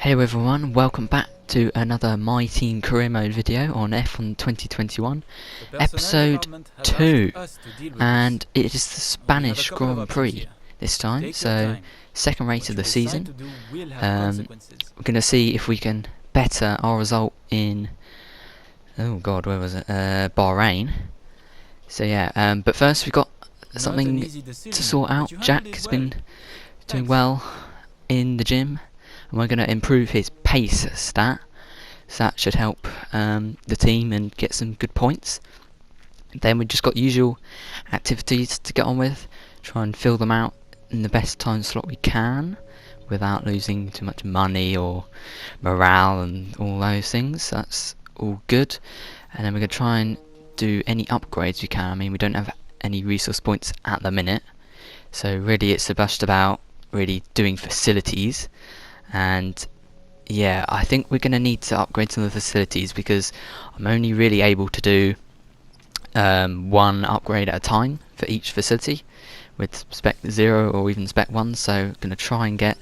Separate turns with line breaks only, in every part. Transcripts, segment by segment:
Hello everyone, welcome back to another My Team Career Mode video on F1 2021, episode 2, and it is the Spanish Grand Prix this time, so second race of the season. We're going to see if we can better our result in, oh god, where was it, Bahrain. So yeah, but first we've got something to sort out. Jack has been doing well in the gym, and we're going to improve his pace stat, so that should help the team and get some good points. Then we've just got usual activities to get on with, try and fill them out in the best time slot we can without losing too much money or morale and all those things. So that's all good. And then we're going to try and do any upgrades we can. I mean, we don't have any resource points at the minute, so really it's just about really doing facilities. And yeah, I think we're going to need to upgrade some of the facilities because I'm only really able to do one upgrade at a time for each facility with spec 0 or even spec 1, so I'm going to try and get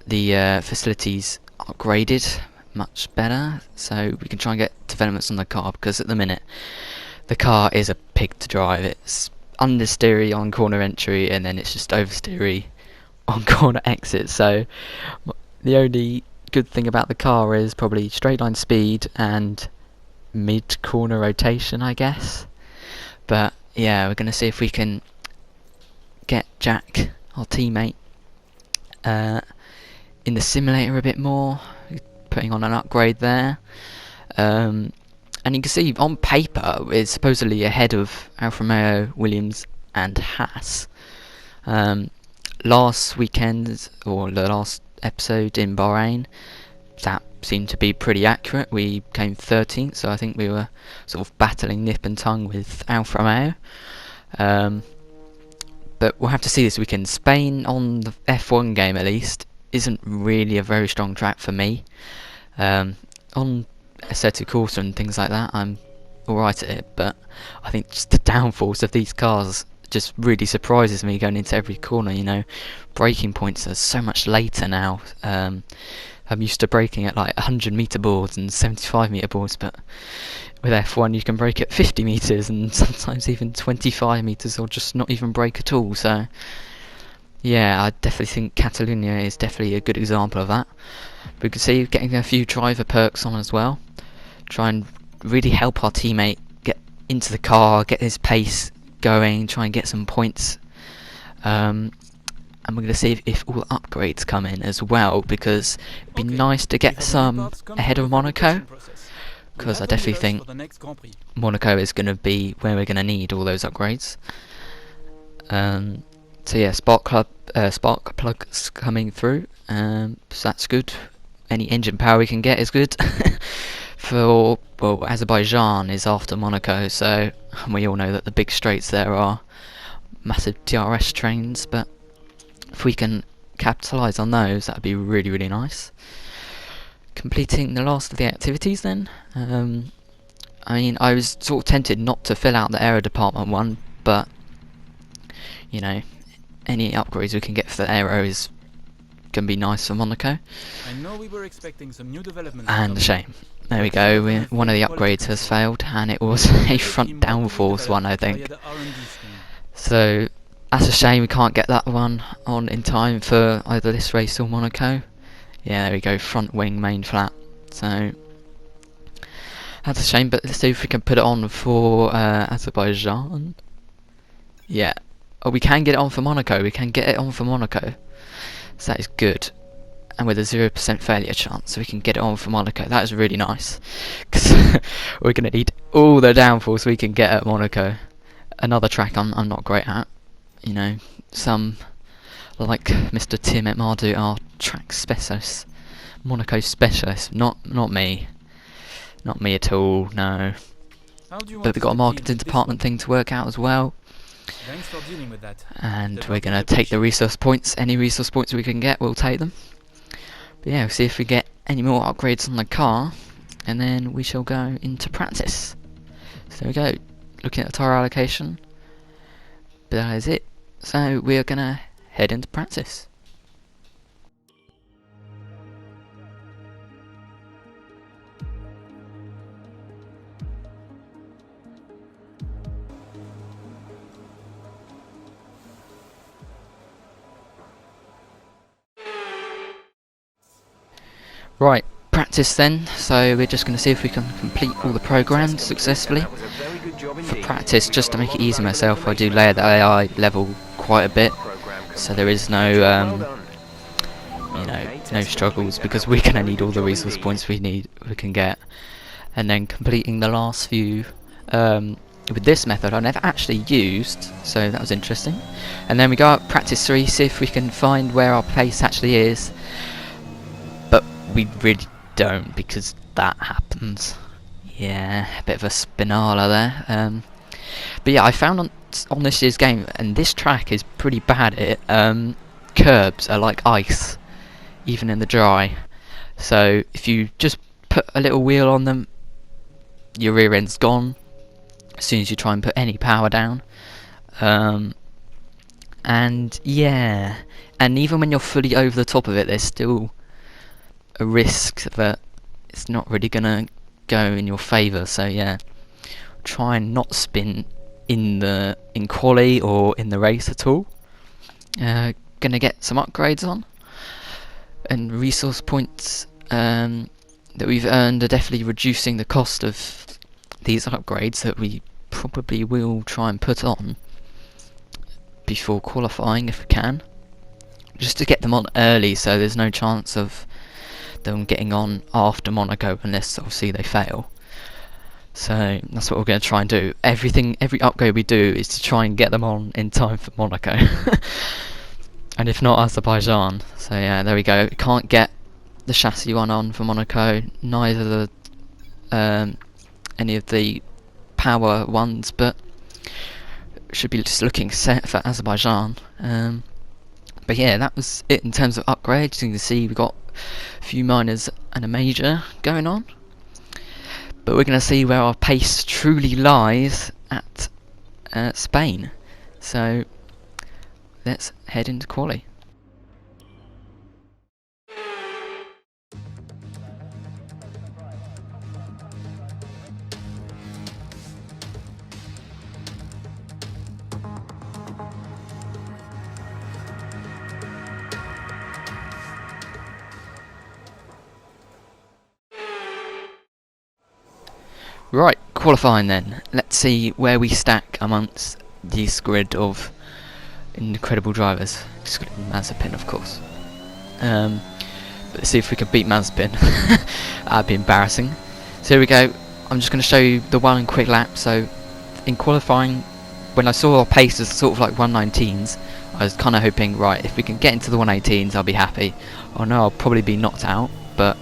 the facilities upgraded much better so we can try and get developments on the car, because at the minute the car is a pig to drive. It's understeery on corner entry and then it's just oversteery on corner exit. So the only good thing about the car is probably straight line speed and mid corner rotation, I guess. But yeah, we're going to see if we can get Jack, our teammate, in the simulator a bit more, putting on an upgrade there. And you can see on paper it's supposedly ahead of Alfa Romeo, Williams and Haas. Last weekend, or the last episode in Bahrain, that seemed to be pretty accurate. We came 13th, so I think we were sort of battling nip and tongue with Alfa Romeo. But we'll have to see this weekend. Spain, on the F1 game at least, isn't really a very strong track for me. On Assetto Corsa and things like that, I'm alright at it, but I think just the downfalls of these cars just really surprises me going into every corner. You know, braking points are so much later now. I'm used to braking at like 100 meter boards and 75 meter boards, but with F1 you can brake at 50 meters and sometimes even 25 meters, or just not even brake at all. So yeah, I definitely think Catalonia is definitely a good example of that. We can see getting a few driver perks on as well, try and really help our teammate get into the car, get his pace going, try and get some points. And we're going to see if all upgrades come in as well, because it'd be nice to get some ahead of Monaco, because I definitely think Monaco is going to be where we're going to need all those upgrades. So yeah, spark plugs coming through, so that's good. Any engine power we can get is good. For, well, Azerbaijan is after Monaco, so we all know that the big straights there are massive DRS trains, but if we can capitalise on those, that would be really, really nice. Completing the last of the activities then. I mean, I was sort of tempted not to fill out the aero department one, but you know, any upgrades we can get for the aero is going to be nice for Monaco.
I know we were expecting some new developments.
And a shame. There we go, one of the upgrades has failed, and it was a front downforce one, I think. So that's a shame we can't get that one on in time for either this race or Monaco. Yeah, there we go, front wing main flat. So that's a shame, but let's see if we can put it on for Azerbaijan. Yeah. Oh, we can get it on for Monaco. We can get it on for Monaco. So that is good. And with a 0% failure chance, so we can get it on for Monaco. That is really nice, because we're going to need all the downforce we can get at Monaco. Another track I'm not great at. You know, some, like Mr. Tim at Mardu, are track specialists. Monaco specialists. Not me. Not me at all, no. But we've got a marketing department thing to work out as well.
Thanks for dealing with that.
And we're going to take the resource points. Any resource points we can get, we'll take them. But yeah, we'll see if we get any more upgrades on the car, and then we shall go into practice. So there we go, looking at the tyre allocation. But that is it. So we are going to head into practice. Right, practice then. So we're just going to see if we can complete all the programs successfully. For practice, just to make it easy myself, I do layer the AI level quite a bit, so there is no, you know, no struggles, because we're going to need all the resource points we can get. And then completing the last few with this method I never actually used, so that was interesting. And then we go up practice 3, see if we can find where our pace actually is, but we really don't, because that happens. Yeah, a bit of a spinala there. But yeah, I found on this year's game, and this track is pretty bad at it, curbs are like ice, even in the dry. So if you just put a little wheel on them, your rear end's gone as soon as you try and put any power down. And yeah, and even when you're fully over the top of it, there's still a risk that it's not really gonna go in your favour. So yeah, try and not spin in quali or in the race at all. Gonna get some upgrades on, and resource points that we've earned are definitely reducing the cost of these upgrades that we probably will try and put on before qualifying if we can, just to get them on early, so there's no chance of them getting on after Monaco unless obviously they fail. So that's what we're going to try and do. Every upgrade we do is to try and get them on in time for Monaco. And if not, Azerbaijan. So yeah, there we go. We can't get the chassis one on for Monaco, neither the any of the power ones, but should be just looking set for Azerbaijan. But yeah, that was it in terms of upgrades. You can see we got a few minors and a major going on, but we're going to see where our pace truly lies at Spain. So let's head into quali. Right, qualifying then. Let's see where we stack amongst this grid of incredible drivers, excluding Mazepin of course. But let's see if we can beat Mazepin. That'd be embarrassing. So here we go. I'm just going to show you the one quick lap. So in qualifying, when I saw our pace as sort of like 119s, I was kind of hoping, right, if we can get into the 118s I'll be happy. I know I'll probably be knocked out, but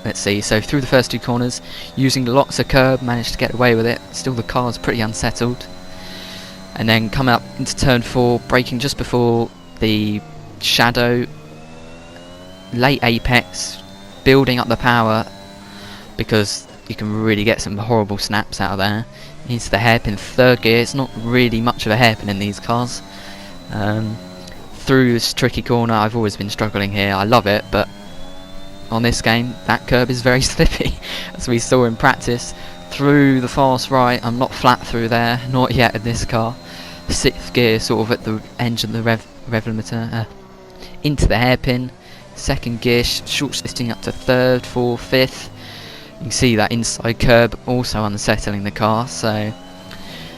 let's see. So through the first two corners, using lots of curb, managed to get away with it. Still the car's pretty unsettled. And then coming up into turn 4, braking just before the shadow, late apex, building up the power, because you can really get some horrible snaps out of there. Into the hairpin, third gear. It's not really much of a hairpin in these cars. Through this tricky corner, I've always been struggling here. I love it, but on this game, that curb is very slippy, as we saw in practice. Through the fast right, I'm not flat through there, not yet in this car. 6th gear, sort of at the edge of the rev limiter, into the hairpin. 2nd gear, short shifting up to 3rd, 4th, 5th. You can see that inside curb also unsettling the car. So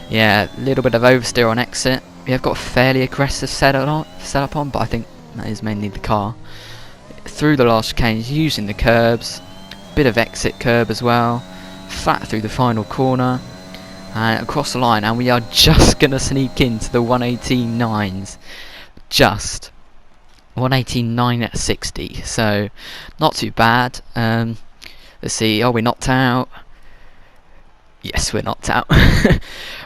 yeah, a little bit of oversteer on exit. We have got a fairly aggressive setup on, but I think that is mainly the car. Through the last chicanes, using the curbs, bit of exit curb as well, flat through the final corner, and across the line, and we are just going to sneak into the 118.9s. Just 118.9 at 60, so not too bad. Let's see, are we knocked out? Yes, we're knocked out.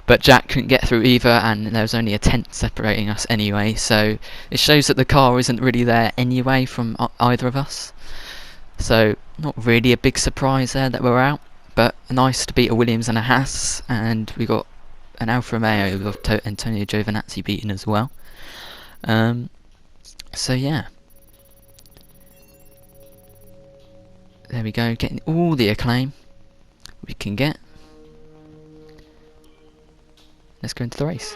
But Jack couldn't get through either, and there was only a 10th separating us anyway, so it shows that the car isn't really there anyway from either of us. So not really a big surprise there that we're out, but nice to beat a Williams and a Haas, and we got an Alfa Romeo with Antonio Giovinazzi beaten as well. So yeah, there we go, getting all the acclaim we can get. Let's go into the race.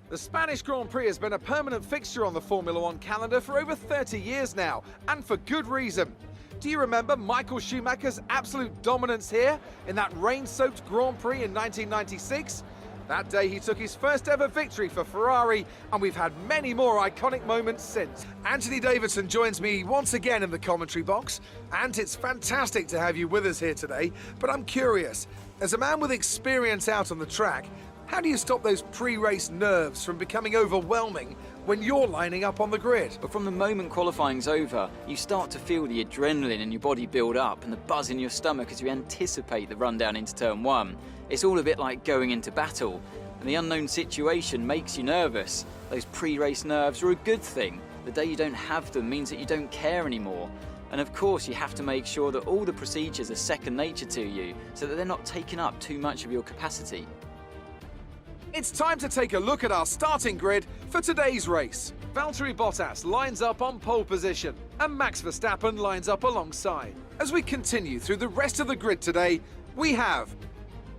The The Spanish Grand Prix has been a permanent fixture on the Formula One calendar for over 30 years now, and for good reason. Do you remember Michael Schumacher's absolute dominance here in that rain-soaked Grand Prix in 1996? That day he took his first ever victory for Ferrari, and we've had many more iconic moments since. Anthony Davidson joins me once again in the commentary box, and it's fantastic to have you with us here today, but I'm curious, as a man with experience out on the track, how do you stop those pre-race nerves from becoming overwhelming when you're lining up on the grid?
But from the moment qualifying's over, you start to feel the adrenaline in your body build up and the buzz in your stomach as you anticipate the run down into turn one. It's all a bit like going into battle, and the unknown situation makes you nervous. Those pre-race nerves are a good thing. The day you don't have them means that you don't care anymore. And of course you have to make sure that all the procedures are second nature to you, so that they're not taking up too much of your capacity.
It's time to take a look at our starting grid for today's race. Valtteri Bottas lines up on pole position, and Max Verstappen lines up alongside. As we continue through the rest of the grid today, we have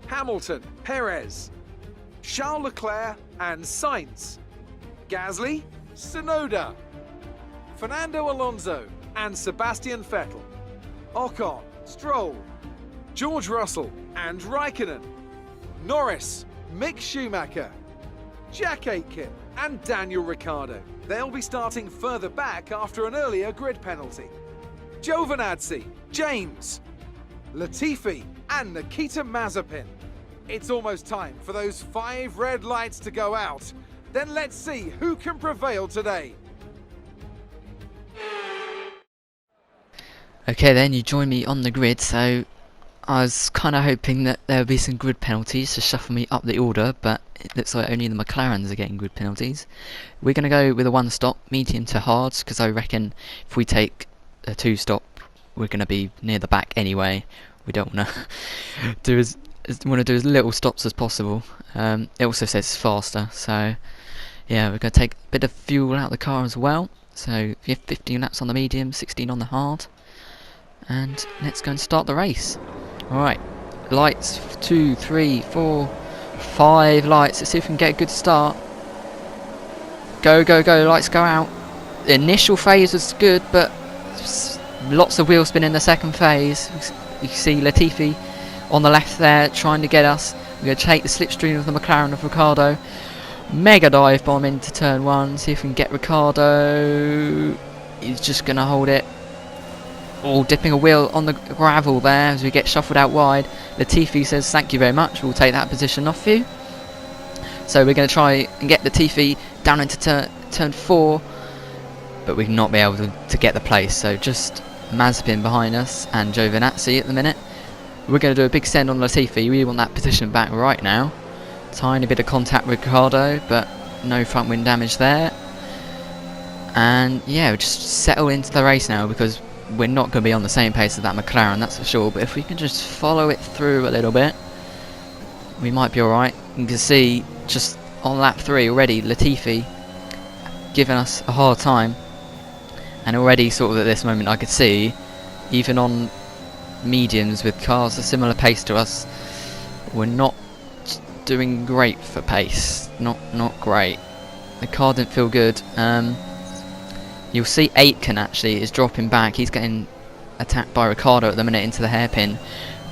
Hamilton, Perez, Charles Leclerc and Sainz, Gasly, Tsunoda, Fernando Alonso and Sebastian Vettel, Ocon, Stroll, George Russell and Raikkonen, Norris, Mick Schumacher, Jack Aitken and Daniel Ricciardo. They'll be starting further back after an earlier grid penalty. Giovinazzi, James, Latifi and Nikita Mazepin. It's almost time for those 5 red lights to go out. Then let's see who can prevail today.
Okay then, you join me on the grid, so I was kind of hoping that there would be some grid penalties to shuffle me up the order, but it looks like only the McLarens are getting grid penalties. We're going to go with a 1-stop, medium to hards, because I reckon if we take a 2-stop, we're going to be near the back anyway. We don't want to do as little stops as possible. It also says it's faster, so yeah, we're going to take a bit of fuel out of the car as well. So you have 15 laps on the medium, 16 on the hard, and let's go and start the race. Alright, lights, 2, 3, 4, 5 lights. Let's see if we can get a good start. Go, go, go, lights go out. The initial phase was good, but lots of wheel spin in the second phase. You can see Latifi on the left there trying to get us. We're going to take the slipstream of the McLaren of Ricciardo. Mega dive bomb into turn 1. See if we can get Ricciardo. He's just going to hold it. Oh, dipping a wheel on the gravel there as we get shuffled out wide. Latifi says thank you very much, we'll take that position off you. So we're going to try and get Latifi down into turn 4, but we've not been able to get the place. So just Mazepin behind us and Giovinazzi at the minute. We're going to do a big send on Latifi. We want that position back right now. Tiny bit of contact with Ricciardo, but no front wing damage there. And yeah, we'll just settle into the race now, because we're not going to be on the same pace as that McLaren, that's for sure. But if we can just follow it through a little bit, we might be alright. You can see just on lap 3 already, Latifi giving us a hard time. And already sort of at this moment I could see, even on mediums with cars a similar pace to us, we're not doing great for pace. Not great. The car didn't feel good. You'll see Aitken actually is dropping back. He's getting attacked by Ricciardo at the minute into the hairpin.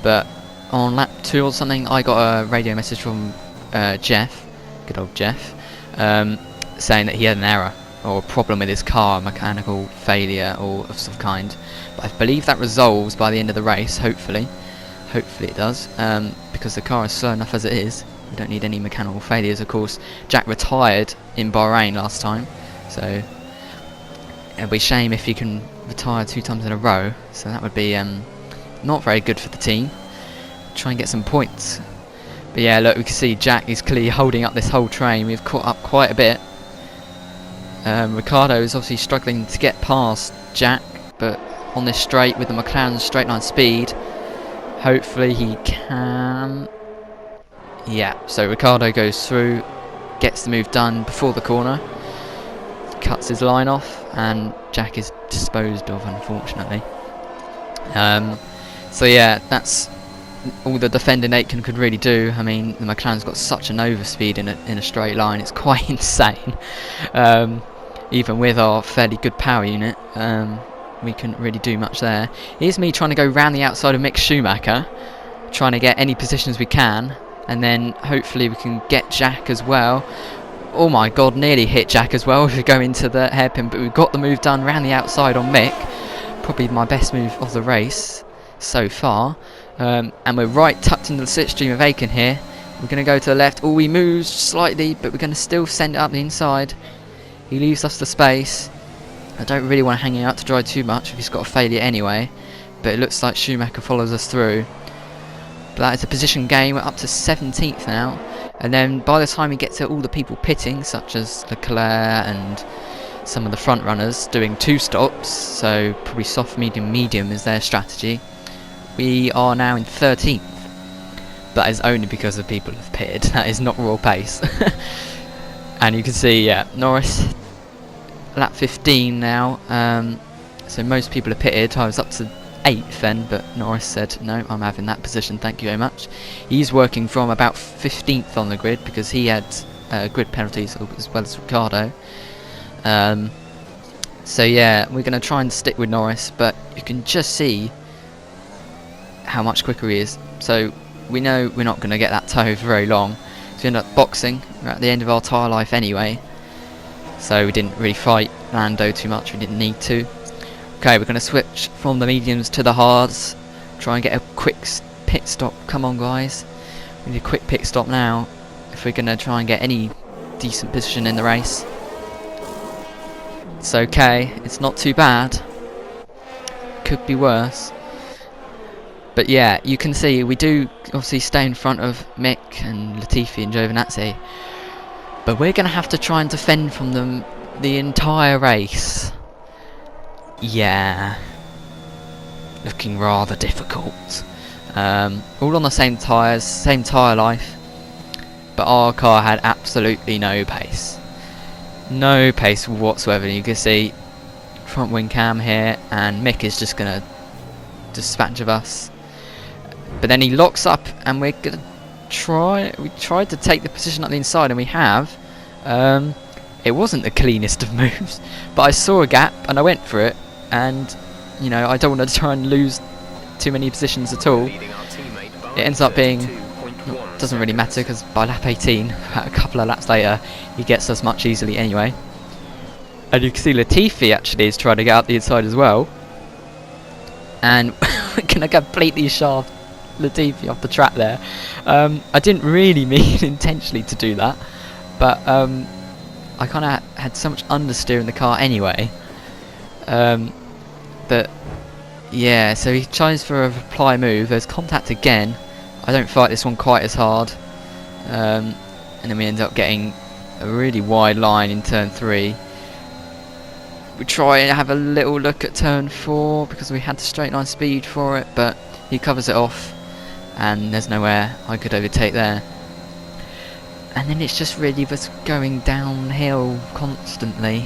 But on lap 2 or something, I got a radio message from Jeff, good old Jeff, saying that he had an error or a problem with his car, mechanical failure or of some kind. But I believe that resolves by the end of the race, hopefully. Hopefully it does, because the car is slow enough as it is. We don't need any mechanical failures. Of course, Jack retired in Bahrain last time, so it'd be a shame if he can retire 2 times in a row. So that would be not very good for the team. Try and get some points. But yeah, look, we can see Jack is clearly holding up this whole train. We've caught up quite a bit. Ricciardo is obviously struggling to get past Jack, but on this straight with the McLaren's straight line speed, hopefully he can. Yeah, so Ricciardo goes through, gets the move done before the corner, cuts his line off, and Jack is disposed of, unfortunately. So yeah, that's all the defending Aitken could really do. I mean, the McLaren's got such an overspeed in a straight line, it's quite insane. Even with our fairly good power unit, we couldn't really do much there. Here's me trying to go round the outside of Mick Schumacher, trying to get any positions we can, and then hopefully we can get Jack as well. Oh my god, nearly hit Jack as well if we go into the hairpin, but we've got the move done round the outside on Mick. Probably my best move of the race so far. And we're right tucked into the slipstream of Aitken here. We're going to go to the left. Oh, he moves slightly, but we're going to still send it up the inside. He leaves us the space. I don't really want to hang him out to dry too much if he's got a failure anyway. But it looks like Schumacher follows us through. But that is a position gain. We're up to 17th now. And then by the time we get to all the people pitting, such as Leclerc and some of the front runners doing 2 stops, so probably soft, medium, medium is their strategy, we are now in 13th. That is only because of people have pitted. That is not raw pace. And you can see, yeah, Norris lap 15 now. So most people have pitted. I was up to 8th then, but Norris said, no, I'm having that position, thank you very much. He's working from about 15th on the grid because he had grid penalties as well as Ricardo. So yeah, we're going to try and stick with Norris, but you can just see how much quicker he is. So we know we're not going to get that tow for very long. So we end up boxing. We're at the end of our tyre life anyway. So we didn't really fight Lando too much, we didn't need to. Okay, we're going to switch from the mediums to the hards. Try and get a quick pit stop. Come on guys. We need a quick pit stop now if we're going to try and get any decent position in the race. It's okay, it's not too bad. Could be worse. But yeah, you can see we do obviously stay in front of Mick and Latifi and Giovinazzi. But we're going to have to try and defend from them the entire race. Yeah. Looking rather difficult. All on the same tyres, same tyre life. But our car had absolutely no pace. No pace whatsoever. You can see front wing cam here, and Mick is just going to dispatch of us. But then he locks up, and we're going to try. We tried to take the position up the inside, and we have. It wasn't the cleanest of moves, but I saw a gap and I went for it. And you know, I don't want to try and lose too many positions at all. It ends up being, doesn't really matter because by lap 18, a couple of laps later, he gets us much easily anyway. And you can see Latifi actually is trying to get out the inside as well. And we're going to completely shaft Latifi off the track there. I didn't really mean intentionally to do that, but I kind of had so much understeer in the car anyway. But yeah, so he tries for a reply move. There's contact again. I don't fight this one quite as hard. And then we end up getting a really wide line in turn 3. We try and have a little look at turn 4 because we had the straight line speed for it, but he covers it off and there's nowhere I could overtake there. And then it's just really just going downhill constantly.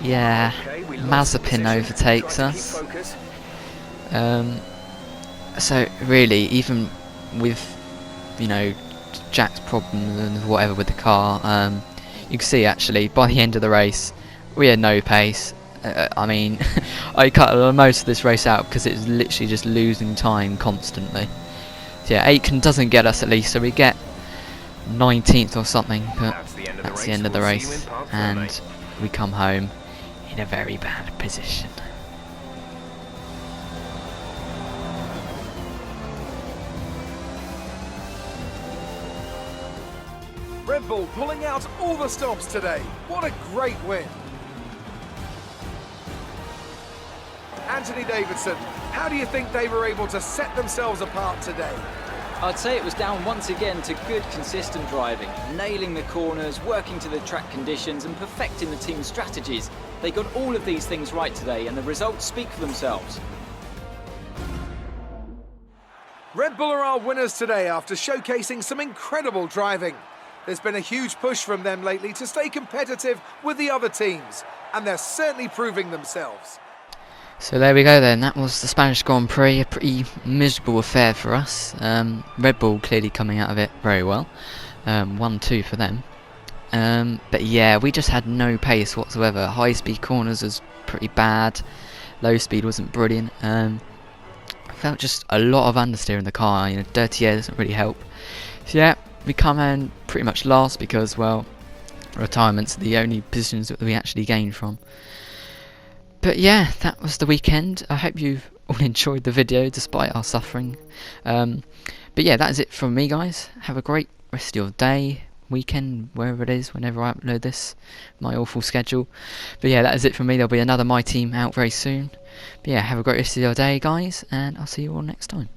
Yeah, Mazepin overtakes us. So really, even with, you know, Jack's problems and whatever with the car, you can see actually by the end of the race we had no pace. I mean, I cut most of this race out because it was literally just losing time constantly. So yeah, Aitken doesn't get us at least, so we get 19th or something, but that's the end of the race, and we come home in a very bad position.
Red Bull pulling out all the stops today. What a great win. Anthony Davidson, how do you think they were able to set themselves apart today?
I'd say it was down once again to good, consistent driving, nailing the corners, working to the track conditions and perfecting the team's strategies. They got all of these things right today and the results speak for themselves.
Red Bull are our winners today after showcasing some incredible driving. There's been a huge push from them lately to stay competitive with the other teams, and they're certainly proving themselves.
So there we go then, that was the Spanish Grand Prix, a pretty miserable affair for us. Red Bull clearly coming out of it very well, 1-2 for them. But yeah, we just had no pace whatsoever. High speed corners was pretty bad, low speed wasn't brilliant. I felt just a lot of understeer in the car, you know, dirty air doesn't really help. So yeah, we come in pretty much last because, well, retirements are the only positions that we actually gained from. But yeah, that was the weekend. I hope you've all enjoyed the video despite our suffering. But yeah, that is it from me, guys. Have a great rest of your day, weekend, wherever it is, whenever I upload this, my awful schedule. But yeah, that is it from me. There'll be another My Team out very soon. But yeah, have a great rest of your day, guys, and I'll see you all next time.